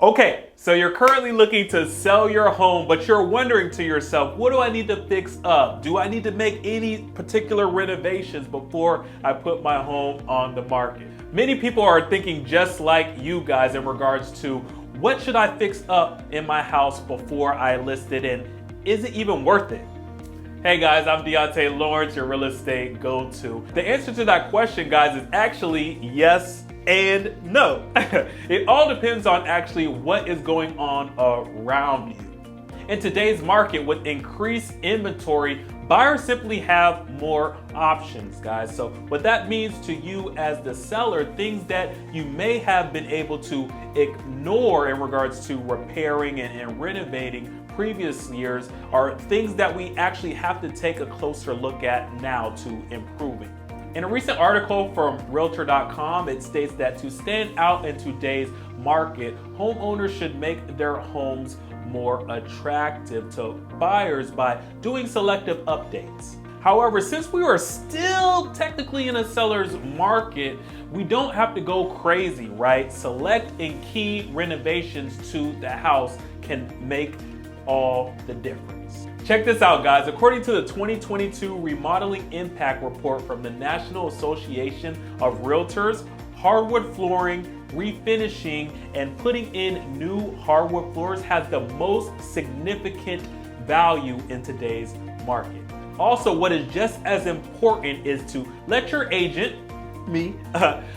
Okay, so you're currently looking to sell your home, but you're wondering to yourself, what do I need to fix up? Do I need to make any particular renovations before I put my home on the market? Many people are thinking just like you guys in regards to what should I fix up in my house before I list it, and is it even worth it? Hey guys, I'm Diante Lawrence, your real estate go-to. The answer to that question, guys, is actually yes and no. It all depends on actually what is going on around you. In today's market, with increased inventory, buyers simply have more options, guys. So what that means to you as the seller, things that you may have been able to ignore in regards to repairing and renovating previous years are things that we actually have to take a closer look at now to improving. In a recent article from Realtor.com, it states that to stand out in today's market, homeowners should make their homes more attractive to buyers by doing selective updates. However, since we are still technically in a seller's market, we don't have to go crazy, right? Select and key renovations to the house can make all the difference. Check this out, guys. According to the 2022 Remodeling Impact Report from the National Association of Realtors, hardwood flooring, refinishing, and putting in new hardwood floors has the most significant value in today's market. Also, what is just as important is to let your agent, me,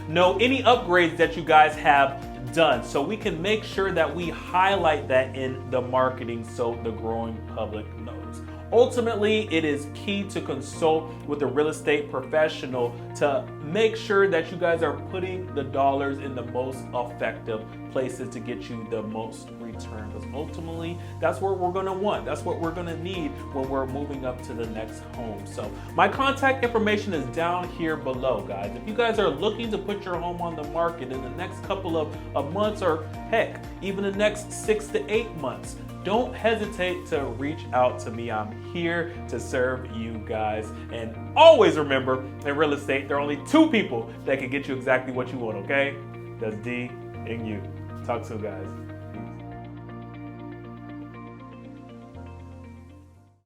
know any upgrades that you guys have done, so we can make sure that we highlight that in the marketing so the growing public knows. Ultimately, it is key to consult with a real estate professional to make sure that you guys are putting the dollars in the most effective places to get you the most return, because ultimately that's what we're going to want. That's what we're going to need when we're moving up to the next home. So my contact information is down here below, guys. If you guys are looking to put your home on the market in the next couple of months, or heck, even the next 6 to 8 months, don't hesitate to reach out to me. I'm here to serve you guys. And always remember, in real estate, there are only 2 people that can get you exactly what you want, okay? That's D and you. Talk soon, guys.